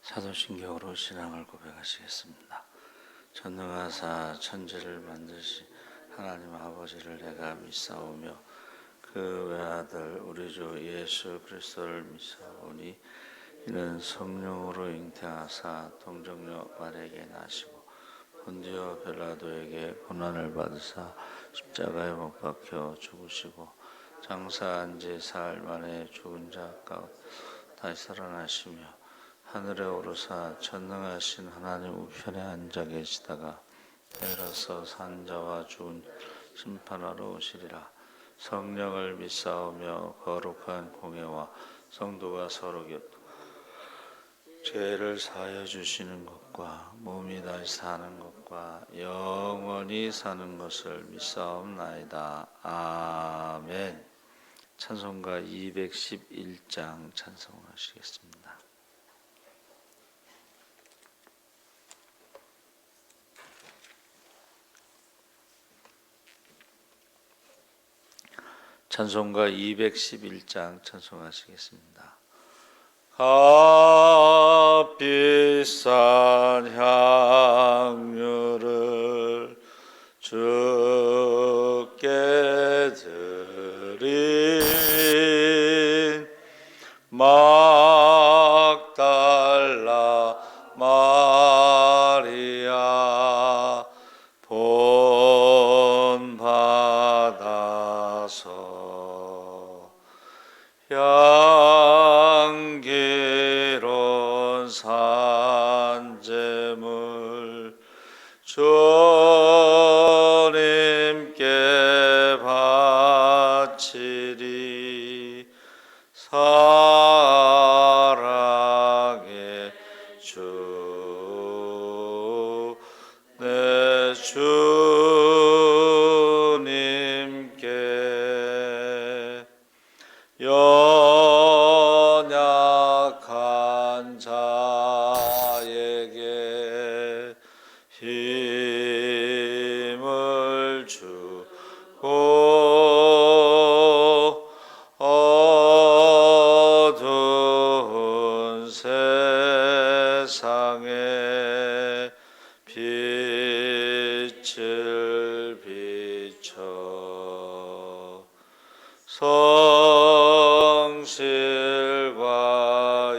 사도신경으로 신앙을 고백하시겠습니다. 전능하사 천지를 만드신 하나님 아버지를 내가 믿사오며 그 외아들 우리 주 예수 그리스도를 믿사오니 이는 성령으로 잉태하사 동정녀 마리아에게 나시고 본디오 빌라도에게 고난을 받으사 십자가에 못 박혀 죽으시고 장사한 지 사흘 만에 죽은 자 가운데 다시 살아나시며 하늘에 오르사 전능하신 하나님 우편에 앉아 계시다가 내려서 산자와 죽은 심판하러 오시리라. 성령을 믿사오며 거룩한 공예와 성도가 서로 죄를 사하여 주시는 것과 몸이 다시 사는 것과 영원히 사는 것을 믿사옵나이다. 아멘. 찬송가 211장 찬송하시겠습니다. 찬송가 211장 찬송하시겠습니다. 값비싼 향유를 주께 드린 막달라 마리아 본받아서 향기로운 산제물 주님께 바치리. 사랑의 주 내 주님께 연약한 자에게 힘을 주고 어두운 세상에 빛을 비춰 성실과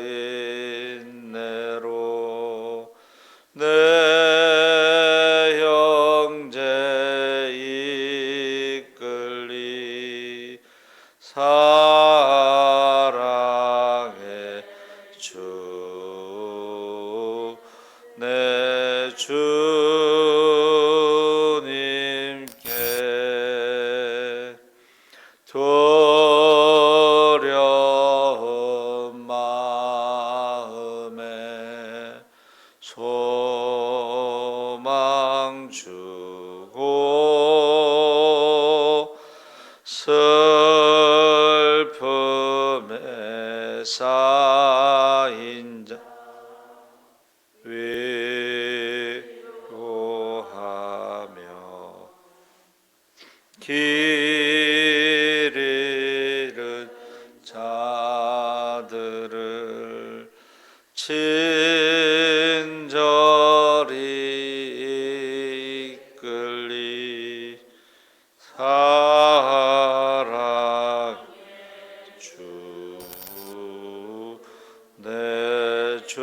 인내로 내 형제 이끌리. 사랑의 주 내 주님께 두려운 마음에 소망 주고 슬픔에 쌓인 자 위로하며 길 잃은 자들을 친절히 이끌리. 사랑의 주 내 주님께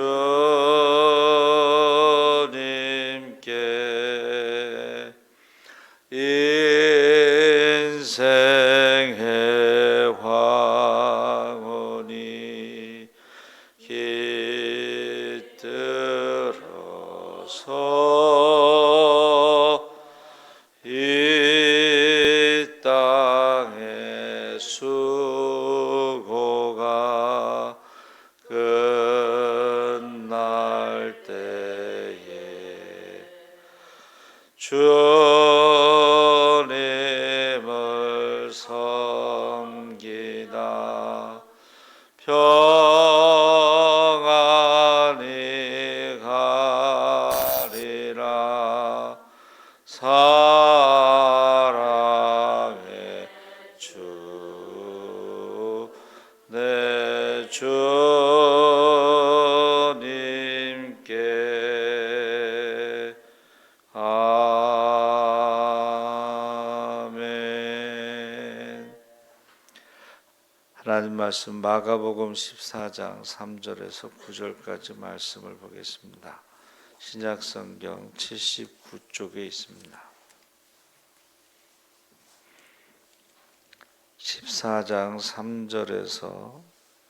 인생의 황혼이 깃들어서 이 땅의 수고가 끝날 때에 주님을 섬기다 평안히 가리라. 사랑의 주 내 주님 하나님 말씀 마가복음 14장 3절에서 9절까지 말씀을 보겠습니다. 신약성경 79쪽에 있습니다. 14장 3절에서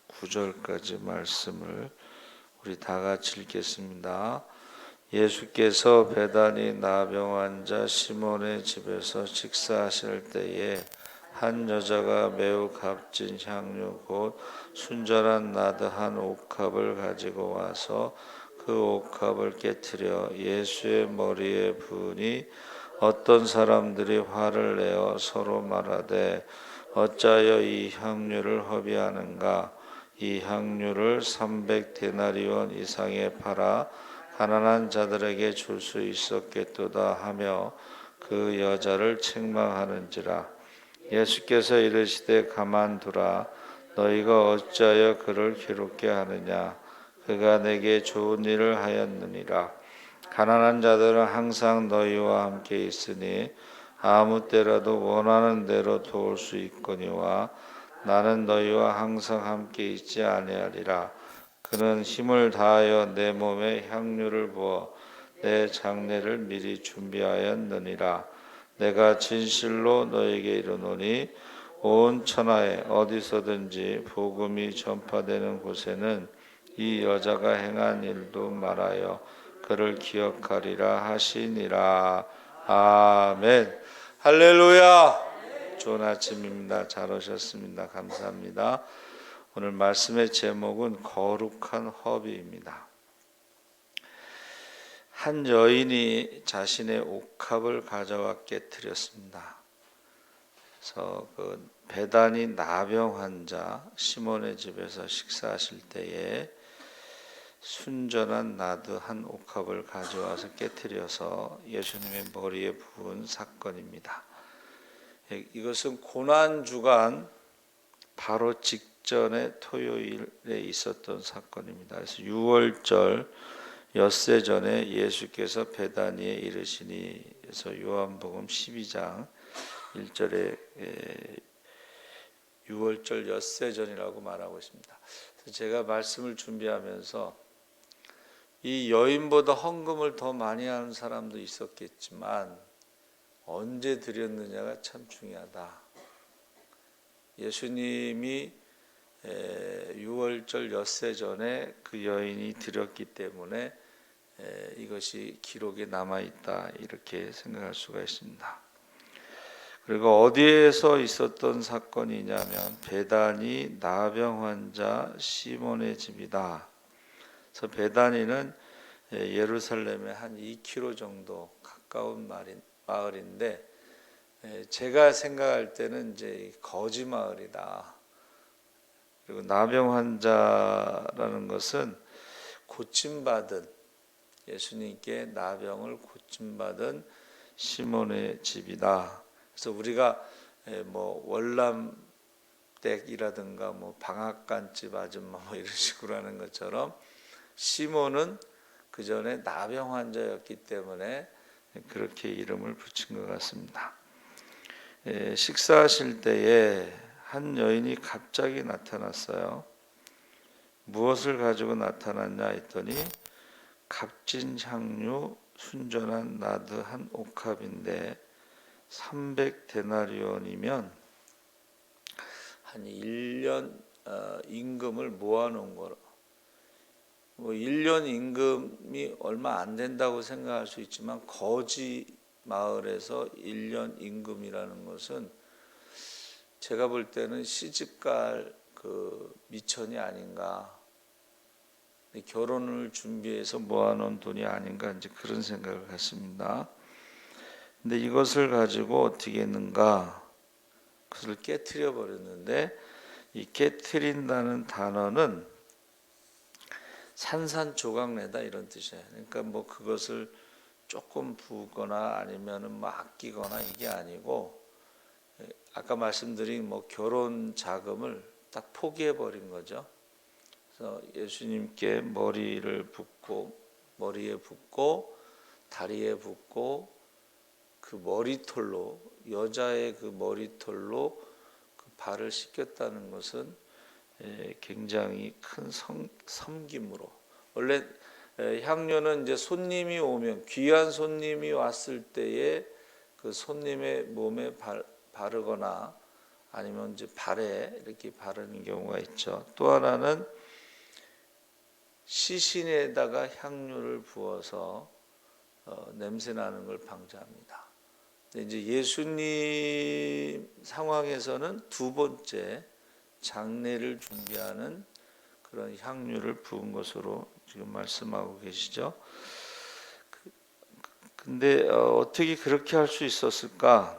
9절까지 말씀을 우리 다 같이 읽겠습니다. 예수께서 베다니 나병 환자 시몬의 집에서 식사하실 때에 한 여자가 매우 값진 향유 곧 순전한 나드 한 옥합을 가지고 와서 그 옥합을 깨트려 예수의 머리에 부으니 어떤 사람들이 화를 내어 서로 말하되 어찌하여 이 향유를 허비하는가? 이 향유를 300데나리온 이상에 팔아 가난한 자들에게 줄 수 있었겠도다 하며 그 여자를 책망하는지라. 예수께서 이르시되 가만두라. 너희가 어찌하여 그를 괴롭게 하느냐? 그가 내게 좋은 일을 하였느니라. 가난한 자들은 항상 너희와 함께 있으니 아무 때라도 원하는 대로 도울 수 있거니와 나는 너희와 항상 함께 있지 아니하리라. 그는 힘을 다하여 내 몸에 향유를 부어 내 장례를 미리 준비하였느니라. 내가 진실로 너에게 이르노니 온 천하에 어디서든지 복음이 전파되는 곳에는 이 여자가 행한 일도 말하여 그를 기억하리라 하시니라. 아멘. 할렐루야. 좋은 아침입니다. 잘 오셨습니다. 감사합니다. 오늘 말씀의 제목은 거룩한 허비입니다. 한 여인이 자신의 옥합을 가져와 깨뜨렸습니다. 그래서 그 베다니 나병 환자 시몬의 집에서 식사하실 때에 순전한 나드 한 옥합을 가져와서 깨뜨려서 예수님의 머리에 부은 사건입니다. 이것은 고난주간 바로 직전에 토요일에 있었던 사건입니다. 그래서 6월절 엿새 전에 예수께서 베다니에 이르시니 그래서 요한복음 12장 1절에 6월절 엿새 전이라고 말하고 있습니다. 그래서 제가 말씀을 준비하면서 이 여인보다 헌금을 더 많이 하는 사람도 있었겠지만 언제 드렸느냐가 참 중요하다. 예수님이 6월절 엿새 전에 그 여인이 드렸기 때문에 이것이 기록에 남아있다 이렇게 생각할 수가 있습니다. 그리고 어디에서 있었던 사건이냐면 베다니 나병 환자 시몬의 집이다. 그래서 베다니는 예루살렘에 한 2km 정도 가까운 마을인데 제가 생각할 때는 이제 거지 마을이다. 그리고 나병 환자라는 것은 고침받은 예수님께 나병을 고침받은 시몬의 집이다. 그래서 우리가 뭐 월남댁이라든가 뭐 방앗간집 아줌마 뭐 이런 식으로 하는 것처럼 시몬은 그 전에 나병 환자였기 때문에 그렇게 이름을 붙인 것 같습니다. 식사하실 때에 한 여인이 갑자기 나타났어요. 무엇을 가지고 나타났냐 했더니 값진 향유 순전한 나드 한 옥합인데 300데나리온이면 한 1년 임금을 모아놓은 거로. 뭐 1년 임금이 얼마 안 된다고 생각할 수 있지만 거지 마을에서 1년 임금이라는 것은 제가 볼 때는 시집갈 그 미천이 아닌가, 결혼을 준비해서 모아놓은 돈이 아닌가 이제 그런 생각을 갖습니다. 근데 이것을 가지고 어떻게 했는가? 그것을 깨트려 버렸는데 이 깨트린다는 단어는 산산조각내다 이런 뜻이에요. 그러니까 뭐 그것을 조금 부거나 아니면은 뭐 아끼거나 이게 아니고 아까 말씀드린 뭐 결혼 자금을 딱 포기해 버린 거죠. 그래서 예수님께 머리에 붓고 다리에 붓고 그 머리털로 여자의 그 머리털로 그 발을 씻겼다는 것은 굉장히 큰 섬김으로, 원래 향료는 이제 손님이 오면, 귀한 손님이 왔을 때에 그 손님의 몸에 바르거나 아니면 이제 발에 이렇게 바르는 경우가 있죠. 또 하나는 시신에다가 향료를 부어서 냄새 나는 걸 방지합니다. 근데 이제 예수님 상황에서는 두 번째 장례를 준비하는 그런 향유를 부은 것으로 지금 말씀하고 계시죠. 근데 어떻게 그렇게 할 수 있었을까?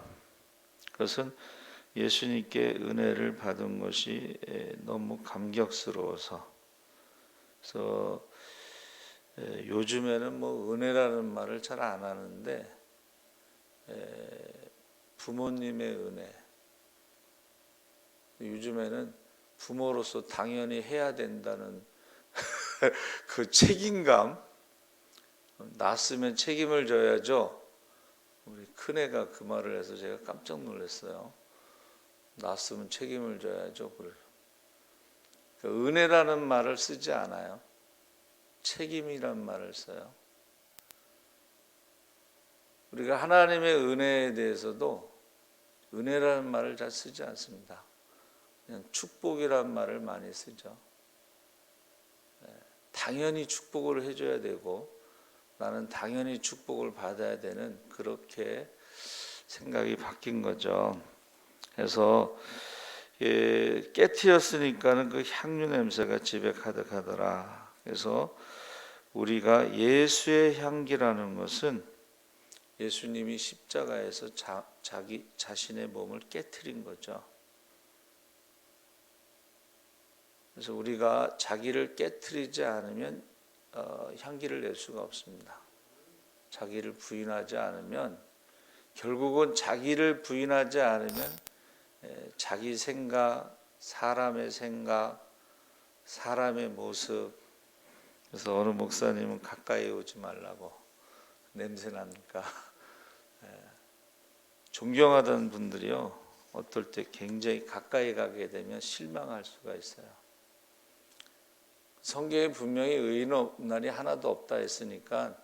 그것은 예수님께 은혜를 받은 것이 너무 감격스러워서. 그래서 요즘에는 뭐 은혜라는 말을 잘 안 하는데 부모님의 은혜, 요즘에는 부모로서 당연히 해야 된다는 그 책임감, 낳았으면 책임을 져야죠. 우리 큰애가 그 말을 해서 제가 깜짝 놀랐어요. 낳았으면 책임을 져야죠. 그러니까 은혜라는 말을 쓰지 않아요. 책임이란 말을 써요. 우리가 하나님의 은혜에 대해서도 은혜라는 말을 잘 쓰지 않습니다. 그냥 축복이란 말을 많이 쓰죠. 당연히 축복을 해줘야 되고 나는 당연히 축복을 받아야 되는, 그렇게 생각이 바뀐 거죠. 그래서 깨트렸으니까는 그 향유 냄새가 집에 가득하더라. 그래서 우리가 예수의 향기라는 것은 예수님이 십자가에서 자기 자신의 몸을 깨트린 거죠. 그래서 우리가 자기를 깨트리지 않으면 향기를 낼 수가 없습니다. 자기를 부인하지 않으면, 결국은 자기를 부인하지 않으면 자기 생각, 사람의 모습. 그래서 어느 목사님은 가까이 오지 말라고, 냄새 나니까. 존경하던 분들이요, 어떨 때 굉장히 가까이 가게 되면 실망할 수가 있어요. 성경에 분명히 의인은 날이 하나도 없다 했으니까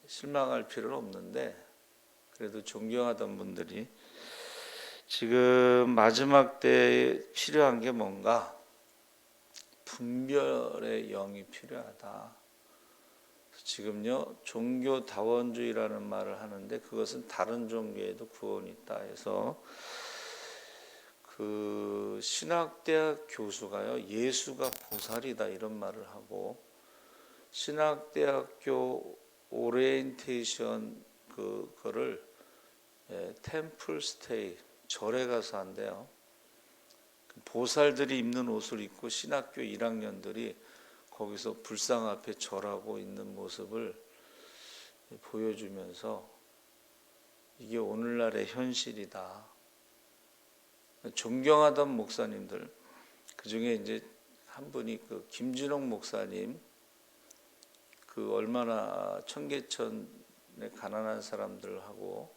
실망할 필요는 없는데, 그래도 존경하던 분들이 지금 마지막 때에 필요한 게 뭔가? 분별의 영이 필요하다. 지금요, 종교다원주의라는 말을 하는데 그것은 다른 종교에도 구원이 있다 해서, 그 신학대학 교수가요, 예수가 보살이다 이런 말을 하고, 신학대학교 오리엔테이션 그거를 템플 스테이, 절에 가서 한대요. 보살들이 입는 옷을 입고 신학교 1학년들이 거기서 불상 앞에 절하고 있는 모습을 보여주면서 이게 오늘날의 현실이다. 존경하던 목사님들, 그 중에 이제 한 분이 그 김진홍 목사님, 그 얼마나 청계천에 가난한 사람들하고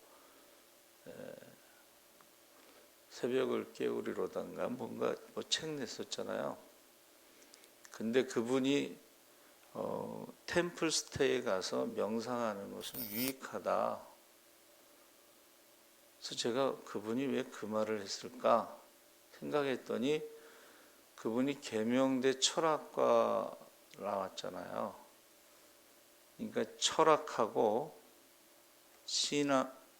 새벽을 깨우리로던가 뭔가 뭐 책 냈었잖아요. 근데 그분이 템플 스테이에 가서 명상하는 것은 유익하다. 그래서 제가 그분이 왜 그 말을 했을까 생각했더니, 그분이 계명대 철학과 나왔잖아요. 그러니까 철학하고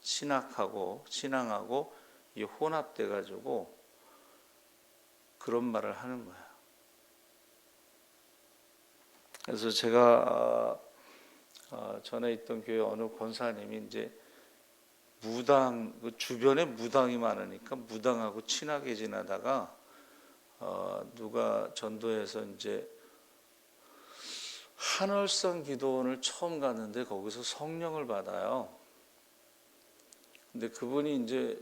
신앙하고 이 혼합돼 가지고 그런 말을 하는 거예요. 그래서 제가 전에 있던 교회 어느 권사님이 이제 무당, 그 주변에 무당이 많으니까 무당하고 친하게 지내다가 누가 전도해서 이제 한월성 기도원을 처음 갔는데 거기서 성령을 받아요. 근데 그분이 이제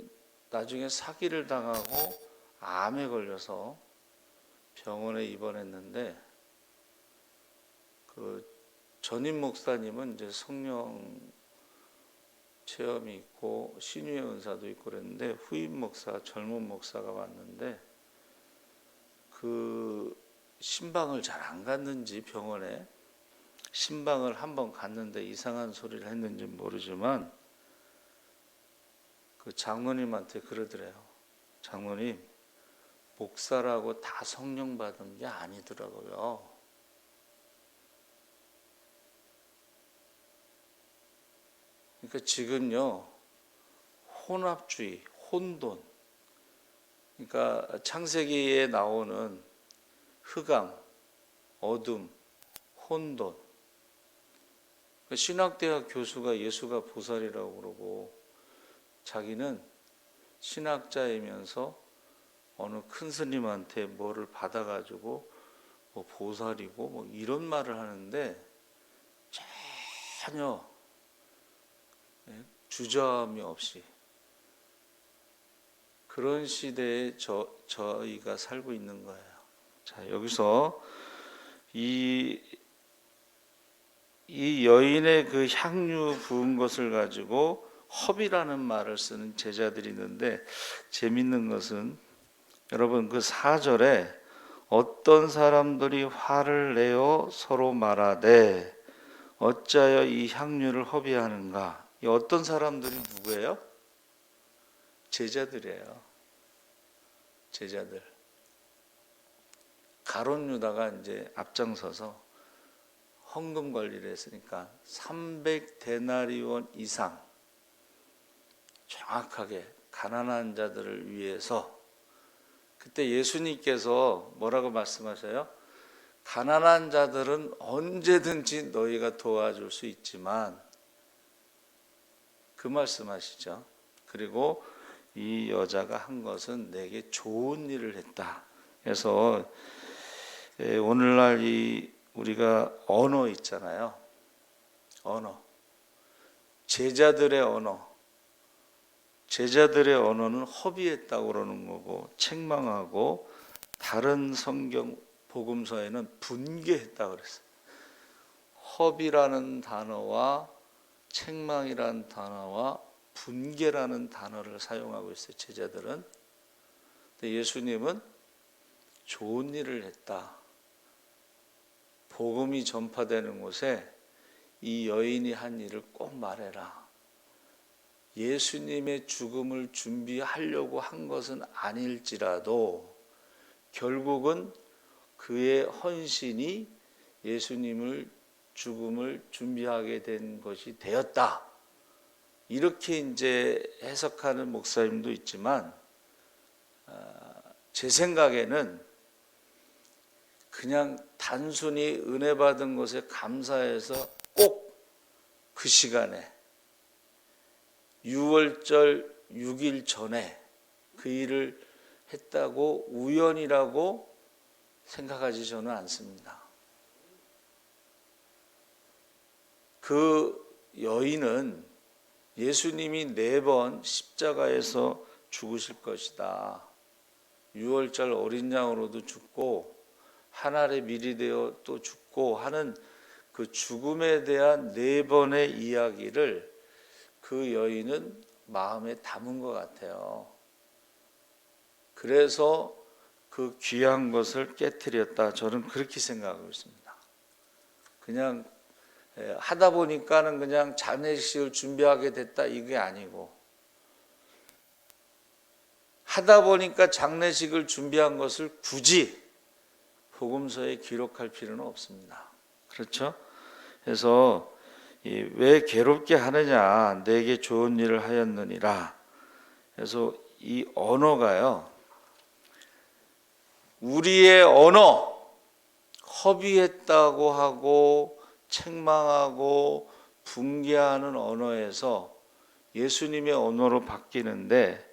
나중에 사기를 당하고 암에 걸려서 병원에 입원했는데, 그 전임 목사님은 이제 성령 체험이 있고 신유의 은사도 있고 그랬는데, 후임 목사, 젊은 목사가 왔는데 그 신방을 잘 안 갔는지 병원에 신방을 한번 갔는데 이상한 소리를 했는지 모르지만 그 장로님한테 그러더래요. 장로님, 목사라고 다 성령 받은 게 아니더라고요. 그러니까 지금요, 혼합주의, 혼돈, 그러니까 창세기에 나오는 흑암, 어둠, 혼돈. 신학대학 교수가 예수가 보살이라고 그러고 자기는 신학자이면서 어느 큰 스님한테 뭐를 받아가지고 뭐 보살이고 뭐 이런 말을 하는데 전혀 주저함이 없이 그런 시대에 저희가 살고 있는 거예요. 자, 여기서 이 여인의 그 향유 부은 것을 가지고 허비라는 말을 쓰는 제자들이 있는데 재밌는 것은 여러분 그 4절에 어떤 사람들이 화를 내어 서로 말하되 어찌하여 이 향유를 허비하는가. 이 어떤 사람들이 누구예요? 제자들이에요. 제자들. 가룟 유다가 이제 앞장서서 헌금 관리를 했으니까 300데나리온 이상 정확하게 가난한 자들을 위해서 그때 예수님께서 뭐라고 말씀하셔요? 가난한 자들은 언제든지 너희가 도와줄 수 있지만 그 말씀하시죠. 그리고 이 여자가 한 것은 내게 좋은 일을 했다. 그래서 오늘날 이 우리가 언어 있잖아요. 언어. 제자들의 언어. 제자들의 언어는 허비했다고 그러는 거고 책망하고 다른 성경 복음서에는 분개했다고 그랬어요. 허비라는 단어와 책망이라는 단어와 분개라는 단어를 사용하고 있어요. 제자들은. 근데 예수님은 좋은 일을 했다. 복음이 전파되는 곳에 이 여인이 한 일을 꼭 말해라. 예수님의 죽음을 준비하려고 한 것은 아닐지라도 결국은 그의 헌신이 예수님을 죽음을 준비하게 된 것이 되었다. 이렇게 이제 해석하는 목사님도 있지만 제 생각에는 그냥 단순히 은혜 받은 것에 감사해서 꼭 그 시간에 6월절 6일 전에 그 일을 했다고 우연이라고 생각하지 저는 않습니다. 그 여인은 예수님이 4번 십자가에서 죽으실 것이다. 6월절 어린 양으로도 죽고 한 알에 밀이 되어 또 죽고 하는 그 죽음에 대한 4번의 이야기를 그 여인은 마음에 담은 것 같아요. 그래서 그 귀한 것을 깨트렸다. 저는 그렇게 생각하고 있습니다. 그냥 하다 보니까는 그냥 장례식을 준비하게 됐다 이게 아니고 하다 보니까 장례식을 준비한 것을 굳이 복음서에 기록할 필요는 없습니다. 그렇죠? 그래서 왜 괴롭게 하느냐 내게 좋은 일을 하였느니라. 그래서 이 언어가요 우리의 언어 허비했다고 하고 책망하고 분개하는 언어에서 예수님의 언어로 바뀌는데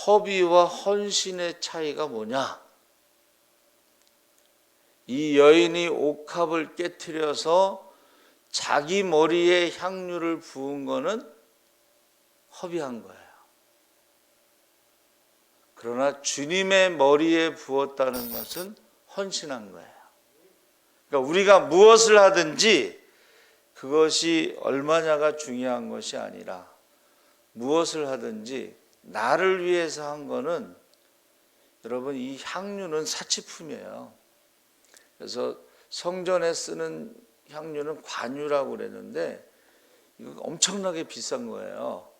허비와 헌신의 차이가 뭐냐? 이 여인이 옥합을 깨트려서 자기 머리에 향유를 부은 거는 허비한 거예요. 그러나 주님의 머리에 부었다는 것은 헌신한 거예요. 그러니까 우리가 무엇을 하든지 그것이 얼마냐가 중요한 것이 아니라 무엇을 하든지 나를 위해서 한 거는 여러분 이 향유는 사치품이에요. 그래서 성전에 쓰는 향유는 관유라고 그랬는데 이거 엄청나게 비싼 거예요.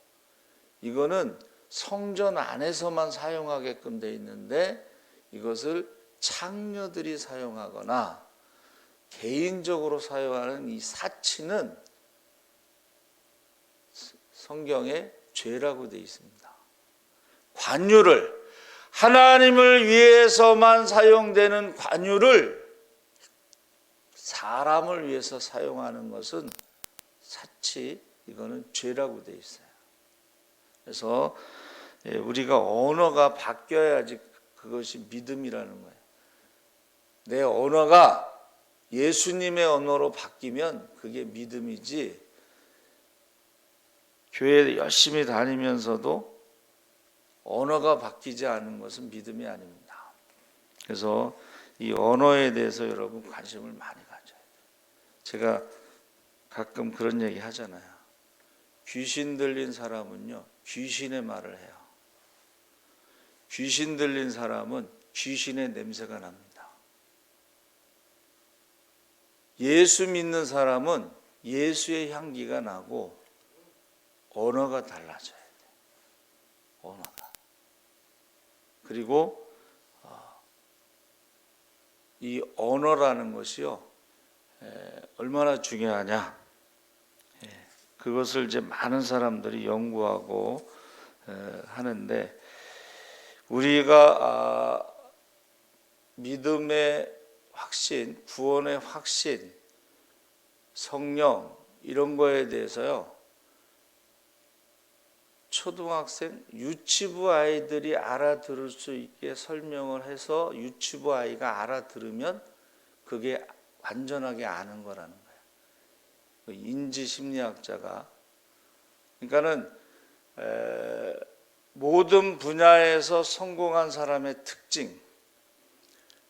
이거는 성전 안에서만 사용하게끔 돼 있는데 이것을 창녀들이 사용하거나 개인적으로 사용하는 이 사치는 성경에 죄라고 돼 있습니다. 관유를, 하나님을 위해서만 사용되는 관유를 사람을 위해서 사용하는 것은 사치, 이거는 죄라고 돼 있어요. 그래서 우리가 언어가 바뀌어야지 그것이 믿음이라는 거예요. 내 언어가 예수님의 언어로 바뀌면 그게 믿음이지, 교회 열심히 다니면서도 언어가 바뀌지 않은 것은 믿음이 아닙니다. 그래서 이 언어에 대해서 여러분 관심을 많이 가져야 돼요. 제가 가끔 그런 얘기 하잖아요. 귀신 들린 사람은요, 귀신의 말을 해요. 귀신 들린 사람은 귀신의 냄새가 납니다. 예수 믿는 사람은 예수의 향기가 나고 언어가 달라져야 돼요. 언어가. 그리고 이 언어라는 것이요, 얼마나 중요하냐, 그것을 이제 많은 사람들이 연구하고 하는데, 우리가 믿음의 확신, 구원의 확신, 성령 이런 거에 대해서요, 초등학생, 유치부 아이들이 알아들을 수 있게 설명을 해서 유치부 아이가 알아들으면 그게 완전하게 아는 거라는 거예요. 인지심리학자가. 그러니까는 모든 분야에서 성공한 사람의 특징,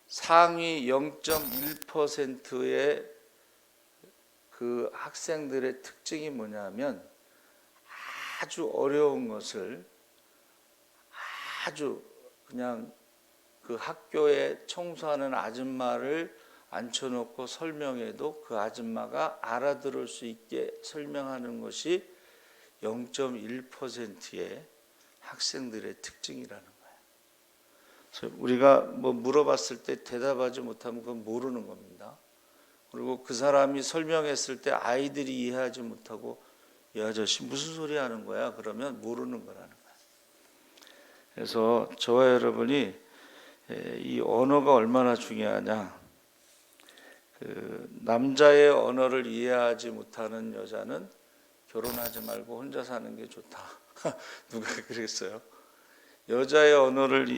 상위 0.1%의 그 학생들의 특징이 뭐냐면 아주 어려운 것을 아주 그냥 그 학교에 청소하는 아줌마를 앉혀놓고 설명해도 그 아줌마가 알아들을 수 있게 설명하는 것이 0.1%의 학생들의 특징이라는 거예요. 그래서 우리가 뭐 물어봤을 때 대답하지 못하면 그건 모르는 겁니다. 그리고 그 사람이 설명했을 때 아이들이 이해하지 못하고 이 아저씨 무슨 소리 하는 거야? 그러면 모르는 거라는 거예요. 그래서 저와 여러분이 이 언어가 얼마나 중요하냐. 그 남자의 언어를 이해하지 못하는 여자는 결혼하지 말고 혼자 사는 게 좋다. 누가 그랬어요? 여자의 언어를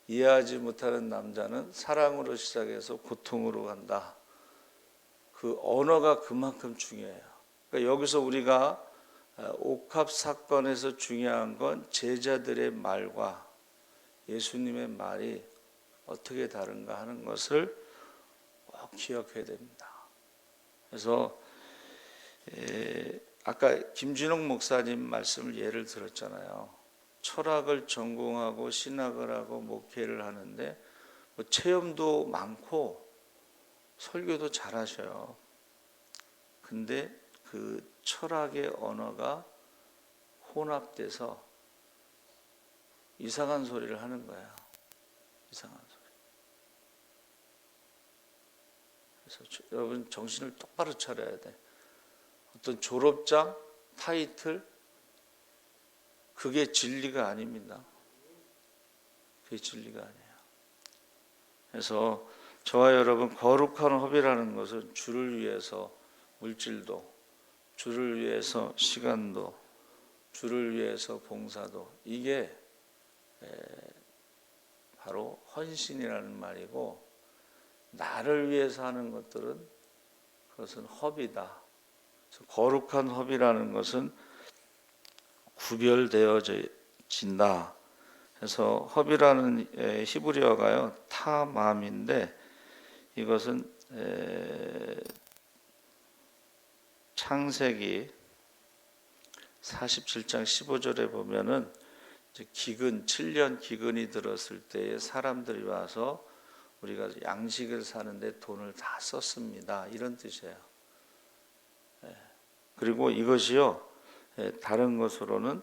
이해하지 못하는 남자는 사랑으로 시작해서 고통으로 간다. 그 언어가 그만큼 중요해요. 그러니까 여기서 우리가 옥합 사건에서 중요한 건 제자들의 말과 예수님의 말이 어떻게 다른가 하는 것을 꼭 기억해야 됩니다. 그래서 아까 김진옥 목사님 말씀을 예를 들었잖아요. 철학을 전공하고 신학을 하고 목회를 하는데 뭐 체험도 많고 설교도 잘하셔요. 근데 그 철학의 언어가 혼합돼서 이상한 소리를 하는 거야. 이상한 소리. 그래서 여러분 정신을 똑바로 차려야 돼. 어떤 졸업장, 타이틀, 그게 진리가 아닙니다. 그게 진리가 아니에요. 그래서 저와 여러분 거룩한 허비라는 것은 주를 위해서 물질도, 주를 위해서 시간도, 주를 위해서 봉사도, 이게 바로 헌신이라는 말이고, 나를 위해서 하는 것들은 그것은 허비다. 거룩한 허비라는 것은 구별되어진다. 그래서 허비라는 히브리어가요 타맘인데, 이것은 창세기 47장 15절에 보면은 기근 7년 기근이 들었을 때에 사람들이 와서 우리가 양식을 사는데 돈을 다 썼습니다. 이런 뜻이에요. 그리고 이것이요 다른 것으로는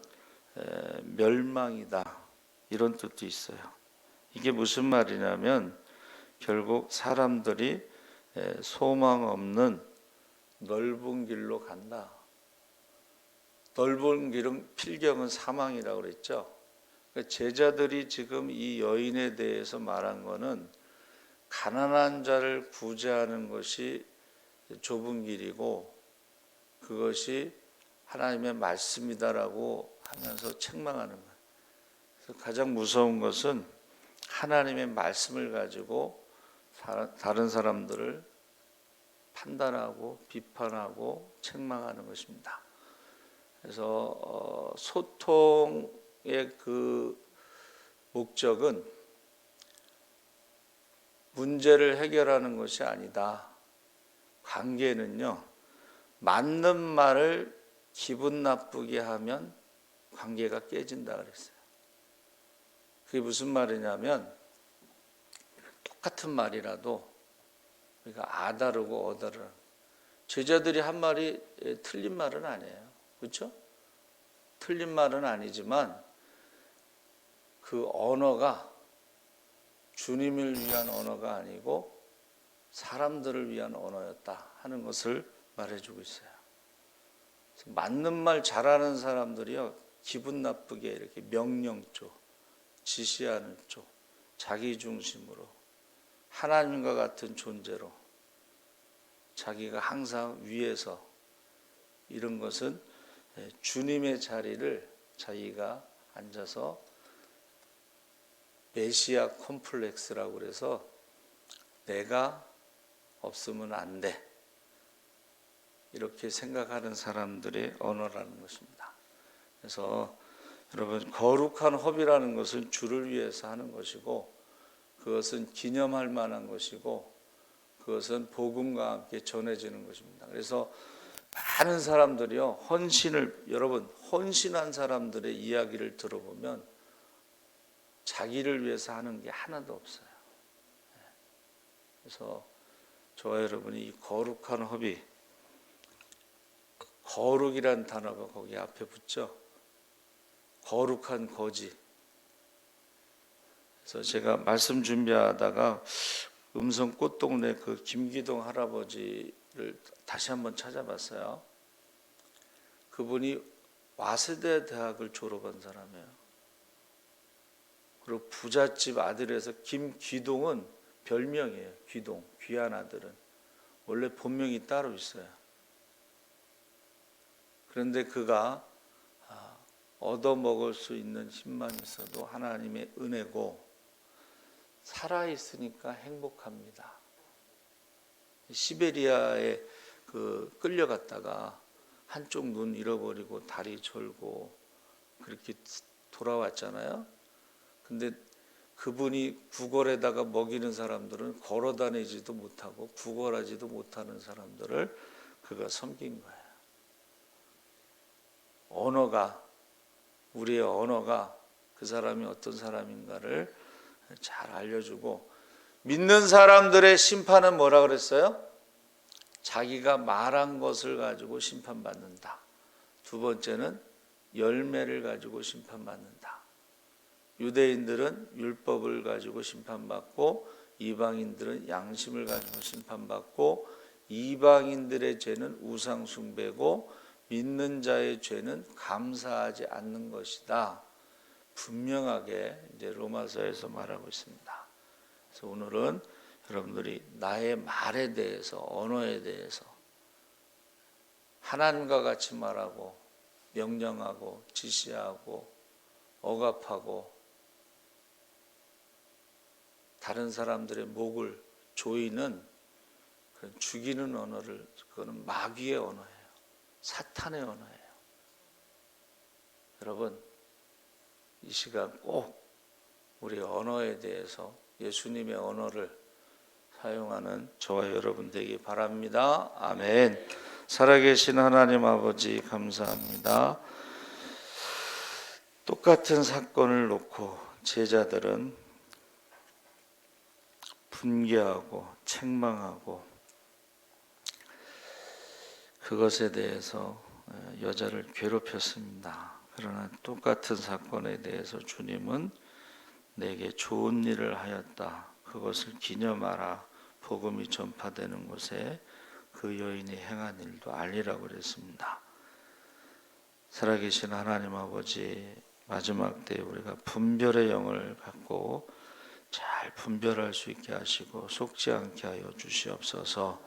멸망이다 이런 뜻도 있어요. 이게 무슨 말이냐면 결국 사람들이 소망 없는 넓은 길로 간다. 넓은 길은 필경은 사망이라고 그랬죠. 그러니까 제자들이 지금 이 여인에 대해서 말한 거는 가난한 자를 구제하는 것이 좁은 길이고 그것이 하나님의 말씀이다라고 하면서 책망하는 거예요. 그래서 가장 무서운 것은 하나님의 말씀을 가지고 다른 사람들을 판단하고 비판하고 책망하는 것입니다. 그래서 소통의 그 목적은 문제를 해결하는 것이 아니다. 관계는요, 맞는 말을 기분 나쁘게 하면 관계가 깨진다 그랬어요. 그게 무슨 말이냐면 똑같은 말이라도 우리가 아다르고 어다르는 제자들이 한 말이 틀린 말은 아니에요. 그렇죠? 틀린 말은 아니지만 그 언어가 주님을 위한 언어가 아니고 사람들을 위한 언어였다 하는 것을 말해주고 있어요. 맞는 말 잘하는 사람들이요 기분 나쁘게 이렇게 명령 쪽, 지시하는 쪽, 자기 중심으로 하나님과 같은 존재로 자기가 항상 위에서 이런 것은 주님의 자리를 자기가 앉아서 메시아 콤플렉스라고 그래서 내가 없으면 안 돼. 이렇게 생각하는 사람들의 언어라는 것입니다. 그래서 여러분 거룩한 허비라는 것은 주를 위해서 하는 것이고 그것은 기념할 만한 것이고 그것은 복음과 함께 전해지는 것입니다. 그래서 많은 사람들이요 여러분 헌신한 사람들의 이야기를 들어보면 자기를 위해서 하는 게 하나도 없어요. 그래서 저와 여러분이 이 거룩한 허비, 거룩이란 단어가 거기 앞에 붙죠. 거룩한 거지. 그래서 제가 말씀 준비하다가 음성 꽃동네 그 김기동 할아버지를 다시 한번 찾아봤어요. 그분이 와세대 대학을 졸업한 사람이에요. 그리고 부잣집 아들에서 김기동은 별명이에요. 귀동, 귀한 아들은. 원래 본명이 따로 있어요. 그런데 그가 얻어먹을 수 있는 힘만 있어도 하나님의 은혜고 살아있으니까 행복합니다. 시베리아에 끌려갔다가 한쪽 눈 잃어버리고 다리 절고 그렇게 돌아왔잖아요. 근데 그분이 구걸에다가 먹이는 사람들은 걸어 다니지도 못하고 구걸하지도 못하는 사람들을 그가 섬긴 거예요. 우리의 언어가 그 사람이 어떤 사람인가를 잘 알려주고 믿는 사람들의 심판은 뭐라 그랬어요? 자기가 말한 것을 가지고 심판받는다. 두 번째는 열매를 가지고 심판받는다. 유대인들은 율법을 가지고 심판받고 이방인들은 양심을 가지고 심판받고 이방인들의 죄는 우상 숭배고 믿는 자의 죄는 감사하지 않는 것이다. 분명하게 이제 로마서에서 말하고 있습니다. 그래서 오늘은 여러분들이 나의 말에 대해서 언어에 대해서 하나님과 같이 말하고 명령하고 지시하고 억압하고 다른 사람들의 목을 조이는 그런 죽이는 언어를 그거는 마귀의 언어예요. 사탄의 언어예요. 여러분 이 시간 꼭 우리 언어에 대해서 예수님의 언어를 사용하는 저와 여러분 되기 바랍니다. 아멘. 살아계신 하나님 아버지 감사합니다. 똑같은 사건을 놓고 제자들은 분개하고 책망하고 그것에 대해서 여자를 괴롭혔습니다. 그러나 똑같은 사건에 대해서 주님은 내게 좋은 일을 하였다. 그것을 기념하라. 복음이 전파되는 곳에 그 여인이 행한 일도 알리라고 그랬습니다. 살아계신 하나님 아버지, 마지막 때에 우리가 분별의 영을 갖고 잘 분별할 수 있게 하시고 속지 않게 하여 주시옵소서.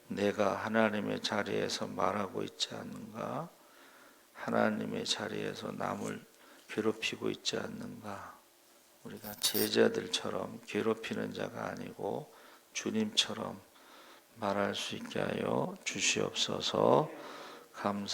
내가 하나님의 자리에서 말하고 있지 않는가? 하나님의 자리에서 남을 괴롭히고 있지 않는가? 우리가 제자들처럼 괴롭히는 자가 아니고 주님처럼 말할 수 있게 하여 주시옵소서. 감사